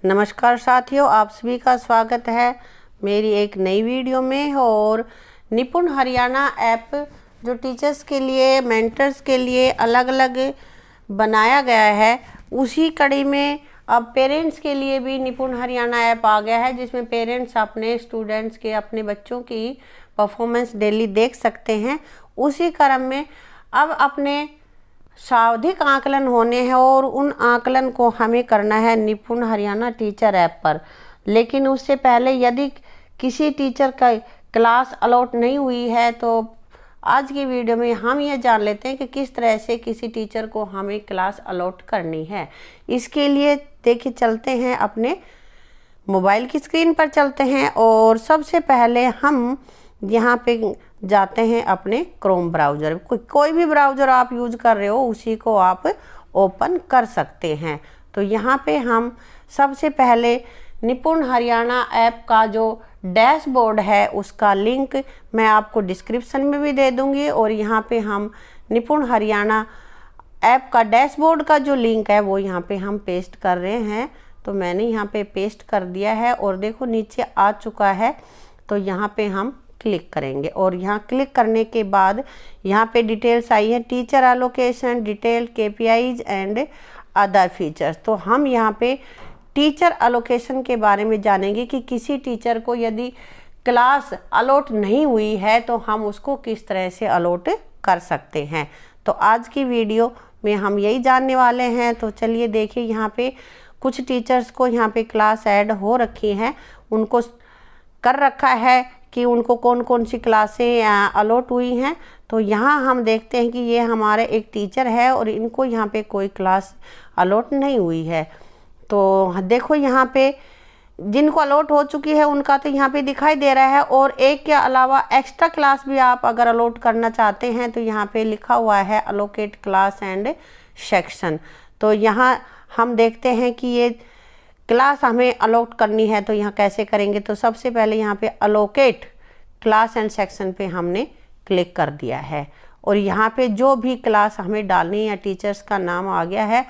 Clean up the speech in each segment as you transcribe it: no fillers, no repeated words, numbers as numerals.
नमस्कार साथियों, आप सभी का स्वागत है मेरी एक नई वीडियो में। और निपुण हरियाणा ऐप जो टीचर्स के लिए, मेंटर्स के लिए अलग अलग बनाया गया है, उसी कड़ी में अब पेरेंट्स के लिए भी निपुण हरियाणा ऐप आ गया है, जिसमें पेरेंट्स अपने स्टूडेंट्स के, अपने बच्चों की परफॉर्मेंस डेली देख सकते हैं। उसी क्रम में अब अपने सावधिक आकलन होने हैं और उन आकलन को हमें करना है निपुण हरियाणा टीचर ऐप पर। लेकिन उससे पहले यदि किसी टीचर का क्लास अलॉट नहीं हुई है तो आज की वीडियो में हम ये जान लेते हैं कि किस तरह से किसी टीचर को हमें क्लास अलॉट करनी है। इसके लिए देखिए, चलते हैं अपने मोबाइल की स्क्रीन पर चलते हैं और सबसे पहले हम यहाँ पे जाते हैं अपने क्रोम ब्राउज़र। कोई भी ब्राउज़र आप यूज कर रहे हो उसी को आप ओपन कर सकते हैं। तो यहाँ पे हम सबसे पहले निपुण हरियाणा ऐप का जो डैशबोर्ड है उसका लिंक मैं आपको डिस्क्रिप्शन में भी दे दूँगी, और यहाँ पे हम निपुण हरियाणा ऐप का डैशबोर्ड का जो लिंक है वो यहाँ पे हम पेस्ट कर रहे हैं। तो मैंने यहाँ पे पेस्ट कर दिया है और देखो नीचे आ चुका है। तो यहाँ पे हम क्लिक करेंगे और यहाँ क्लिक करने के बाद यहाँ पे डिटेल्स आई है, teacher allocation, detail, KPIs and other features. तो हम यहाँ पे टीचर एलोकेशन के बारे में जानेंगे कि किसी टीचर को यदि क्लास अलॉट नहीं हुई है तो हम उसको किस तरह से अलॉट कर सकते हैं। तो आज की वीडियो में हम यही जानने वाले हैं। तो चलिए देखिए, यहाँ पे कुछ टीचर्स को यहाँ पे क्लास ऐड हो रखी हैं, उनको कर रखा है कि उनको कौन कौन सी क्लासें अलॉट हुई हैं। तो यहाँ हम देखते हैं कि ये हमारे एक टीचर है और इनको यहाँ पे कोई क्लास अलॉट नहीं हुई है। तो देखो यहाँ पे जिनको अलॉट हो चुकी है उनका तो यहाँ पे दिखाई दे रहा है, और एक के अलावा एक्स्ट्रा क्लास भी आप अगर अलॉट करना चाहते हैं तो यहाँ पे लिखा हुआ है अलोकेट क्लास एंड सेक्शन। तो यहाँ हम देखते हैं कि ये क्लास हमें अलॉट करनी है तो यहाँ कैसे करेंगे। तो सबसे पहले यहाँ पे अलोकेट क्लास एंड सेक्शन पे हमने क्लिक कर दिया है और यहाँ पे जो भी क्लास हमें डालनी है, टीचर्स का नाम आ गया है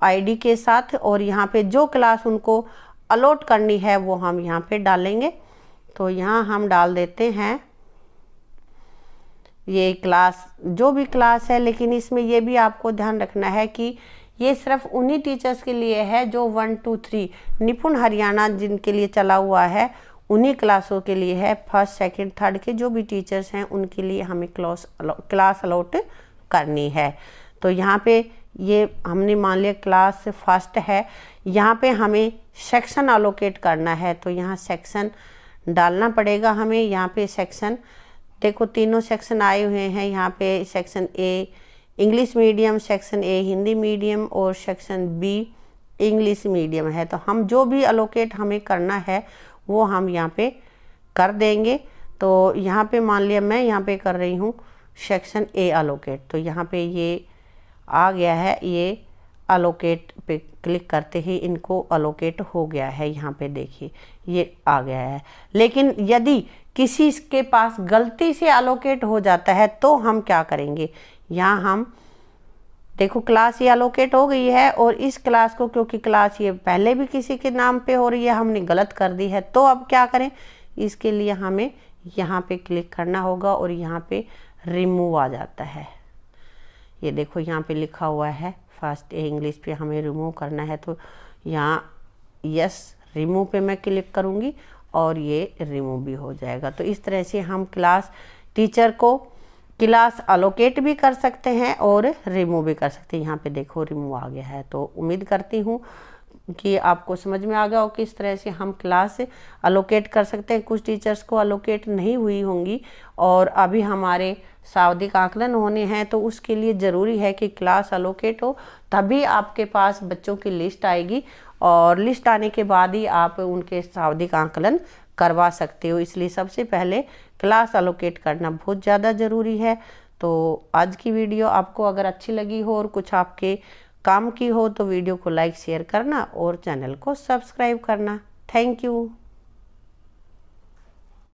ID के साथ, और यहाँ पे जो क्लास उनको अलॉट करनी है वो हम यहाँ पे डालेंगे। तो यहाँ हम डाल देते हैं ये क्लास, जो भी क्लास है। लेकिन इसमें ये भी आपको ध्यान रखना है कि ये सिर्फ उन्हीं टीचर्स के लिए है जो 1, 2, 3 निपुण हरियाणा जिनके लिए चला हुआ है, उन्हीं क्लासों के लिए है। फर्स्ट, सेकंड, थर्ड के जो भी टीचर्स हैं उनके लिए हमें क्लास अलॉट करनी है। तो यहाँ पे ये हमने मान लिया क्लास फर्स्ट है, यहाँ पे हमें सेक्शन अलोकेट करना है। तो यहाँ सेक्शन डालना पड़ेगा हमें। यहाँ पे सेक्शन देखो, तीनों सेक्शन आए हुए हैं। यहाँ पे section A English medium, section A Hindi medium और सेक्शन B इंग्लिश मीडियम है। तो हम जो भी अलोकेट हमें करना है वो हम यहाँ पे कर देंगे। तो यहाँ पे मान लिया मैं यहाँ पे कर रही हूँ सेक्शन A अलोकेट। तो यहाँ पे ये आ गया है, ये अलोकेट पे क्लिक करते ही इनको अलोकेट हो गया है। यहाँ पे देखिए ये आ गया है। लेकिन यदि किसी के पास गलती से अलोकेट हो जाता है तो हम क्या करेंगे, यहाँ हम देखो क्लास ये अलोकेट हो गई है और इस क्लास को, क्योंकि क्लास ये पहले भी किसी के नाम पे हो रही है, हमने गलत कर दी है। तो अब क्या करें, इसके लिए हमें यहाँ पे क्लिक करना होगा और यहाँ पे रिमूव आ जाता है। ये देखो यहाँ पे लिखा हुआ है फर्स्ट A इंग्लिश पे हमें रिमूव करना है। तो यहाँ यस रिमूव पे मैं क्लिक करूँगी और ये रिमूव भी हो जाएगा। तो इस तरह से हम क्लास टीचर को क्लास अलोकेट भी कर सकते हैं और रिमूव भी कर सकते हैं। यहाँ पे देखो रिमूव आ गया है। तो उम्मीद करती हूँ कि आपको समझ में आ गया हो किस तरह से हम क्लास अलोकेट कर सकते हैं। कुछ टीचर्स को अलोकेट नहीं हुई होंगी और अभी हमारे सावधिक आकलन होने हैं, तो उसके लिए ज़रूरी है कि क्लास अलोकेट हो, तभी आपके पास बच्चों की लिस्ट आएगी और लिस्ट आने के बाद ही आप उनके सावधिक आकलन करवा सकते हो। इसलिए सबसे पहले क्लास अलोकेट करना बहुत ज़्यादा ज़रूरी है। तो आज की वीडियो आपको अगर अच्छी लगी हो और कुछ आपके काम की हो तो वीडियो को लाइक शेयर करना और चैनल को सब्सक्राइब करना। Thank you.